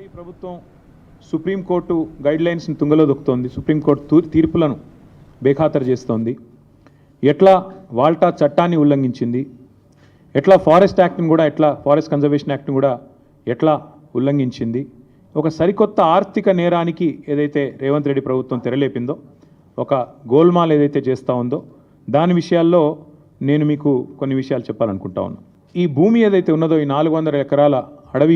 ఈ ప్రభుత్వం సుప్రీంకోర్టు గైడ్లైన్స్ని తుంగలో దొక్కుతోంది. సుప్రీంకోర్టు తీర్పులను బేఖాతరు చేస్తోంది. ఎట్లా వాల్టా చట్టాన్ని ఉల్లంఘించింది, ఎట్లా ఫారెస్ట్ యాక్ట్ని కూడా, ఎట్లా ఫారెస్ట్ కన్జర్వేషన్ యాక్ట్ని కూడా ఎట్లా ఉల్లంఘించింది. ఒక సరికొత్త ఆర్థిక నేరానికి ఏదైతే రేవంత్ రెడ్డి ప్రభుత్వం తెరలేపిందో, ఒక గోల్మాల్ ఏదైతే చేస్తూ ఉందో, దాని విషయాల్లో నేను మీకు కొన్ని విషయాలు చెప్పాలనుకుంటా ఉన్నాను. ఈ భూమి ఏదైతే ఉన్నదో, ఈ 400 ఎకరాల అడవి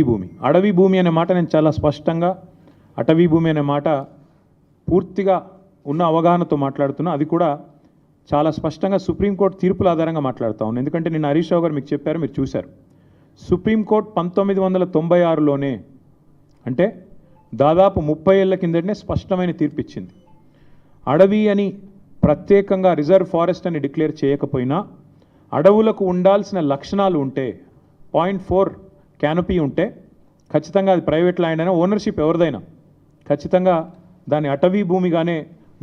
భూమి అనే మాట నేను చాలా స్పష్టంగా, అటవీ భూమి అనే మాట పూర్తిగా ఉన్న అవగాహనతో మాట్లాడుతున్నా. అది కూడా చాలా స్పష్టంగా సుప్రీంకోర్టు తీర్పుల ఆధారంగా మాట్లాడుతూ ఉన్నాను. ఎందుకంటే నిన్న హరీష్ రావు గారు మీకు చెప్పారు, మీరు చూశారు. సుప్రీంకోర్టు 1996లోనే, అంటే దాదాపు 30 ఏళ్ల కిందటనే స్పష్టమైన తీర్పు ఇచ్చింది. అడవి అని ప్రత్యేకంగా రిజర్వ్ ఫారెస్ట్ అని డిక్లేర్ చేయకపోయినా, అడవులకు ఉండాల్సిన లక్షణాలు ఉంటే, 0.4 క్యానపీ ఉంటే ఖచ్చితంగా అది ప్రైవేట్ ల్యాండ్ అయినా, ఓనర్షిప్ ఎవరిదైనా ఖచ్చితంగా దాన్ని అటవీ భూమిగానే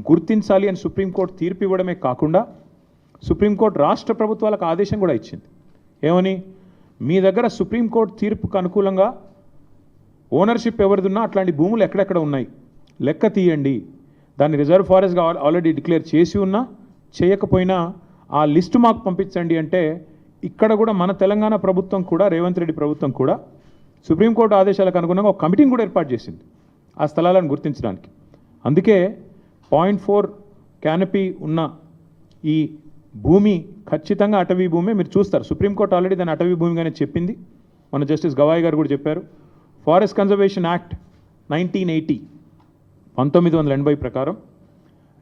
గుర్తించాలి అని సుప్రీంకోర్టు తీర్పు ఇవ్వడమే కాకుండా, సుప్రీంకోర్టు రాష్ట్ర ప్రభుత్వాలకు ఆదేశం కూడా ఇచ్చింది. ఏమని? మీ దగ్గర సుప్రీంకోర్టు తీర్పుకు అనుకూలంగా ఓనర్షిప్ ఎవరిదున్నా అట్లాంటి భూములు ఎక్కడెక్కడ ఉన్నాయి లెక్క తీయండి. దాన్ని రిజర్వ్ ఫారెస్ట్గా ఆల్రెడీ డిక్లేర్ చేసి ఉన్నా, చేయకపోయినా ఆ లిస్టు మాకు పంపించండి అంటే, ఇక్కడ కూడా మన తెలంగాణ ప్రభుత్వం కూడా, రేవంత్ రెడ్డి ప్రభుత్వం కూడా సుప్రీంకోర్టు ఆదేశాలకు అనుగుణంగా ఒక కమిటీని కూడా ఏర్పాటు చేసింది ఆ స్థలాలను గుర్తించడానికి. అందుకే 0.4 క్యానపీ ఉన్న ఈ భూమి ఖచ్చితంగా అటవీ భూమి. మీరు చూస్తారు, సుప్రీంకోర్టు ఆల్రెడీ దాన్ని అటవీ భూమిగానే చెప్పింది. మన జస్టిస్ గవాయ్ గారు కూడా చెప్పారు. ఫారెస్ట్ కన్జర్వేషన్ యాక్ట్ 1980 ప్రకారం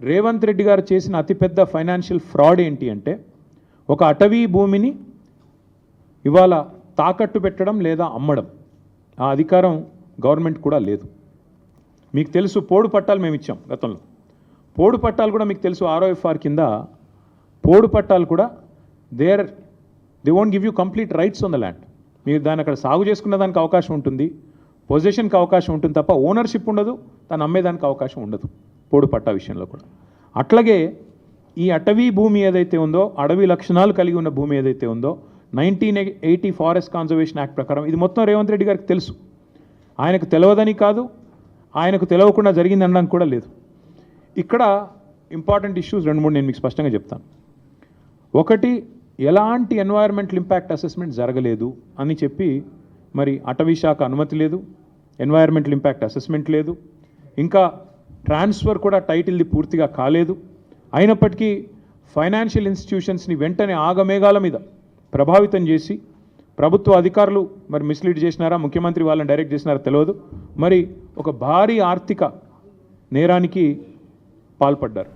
రేవంత్ రెడ్డి గారు చేసిన అతిపెద్ద ఫైనాన్షియల్ ఫ్రాడ్ ఏంటి అంటే, ఒక అటవీ భూమిని ఇవాళ తాకట్టు పెట్టడం లేదా అమ్మడం, ఆ అధికారం గవర్నమెంట్ కూడా లేదు. మీకు తెలుసు, పోడు పట్టాలు మేము ఇచ్చాం గతంలో. పోడు పట్టాలు కూడా మీకు తెలుసు, ROFR కింద పోడు పట్టాలు కూడా they won't give you complete rights on the land. మీరు దాన్ని అక్కడ సాగు చేసుకున్న దానికి అవకాశం ఉంటుంది, పొజిషన్కి అవకాశం ఉంటుంది తప్ప ఓనర్షిప్ ఉండదు, దాన్ని అమ్మేదానికి అవకాశం ఉండదు పోడు పట్టా విషయంలో కూడా. అట్లాగే ఈ అటవీ భూమి ఏదైతే ఉందో, అడవి లక్షణాలు కలిగి ఉన్న భూమి ఏదైతే ఉందో, 1980 ఫారెస్ట్ కన్జర్వేషన్ యాక్ట్ ప్రకారం ఇది మొత్తం రేవంత్ రెడ్డి గారికి తెలుసు. ఆయనకు తెలియదని కాదు, ఆయనకు తెలియకుండా జరిగింది అనడానికి కూడా లేదు. ఇక్కడ ఇంపార్టెంట్ ఇష్యూస్ 2-3 నేను మీకు స్పష్టంగా చెప్తాను. ఒకటి, ఎలాంటి ఎన్వైర్మెంటల్ ఇంపాక్ట్ అసెస్మెంట్ జరగలేదు అని చెప్పి మరి అటవీ శాఖ అనుమతి లేదు, ఎన్వైర్మెంటల్ ఇంపాక్ట్ అసెస్మెంట్ లేదు, ఇంకా ట్రాన్స్ఫర్ కూడా టైటిల్ది పూర్తిగా కాలేదు. అయినప్పటికీ ఫైనాన్షియల్ ఇన్స్టిట్యూషన్స్ని వెంటనే ఆగమేఘాల మీద ప్రభావితం చేసి, ప్రభుత్వ అధికారులు మరి మిస్లీడ్ చేసినారా, ముఖ్యమంత్రి వాళ్ళని డైరెక్ట్ చేసినారా తెలియదు, మరి ఒక భారీ ఆర్థిక నేరానికి పాల్పడ్డారు.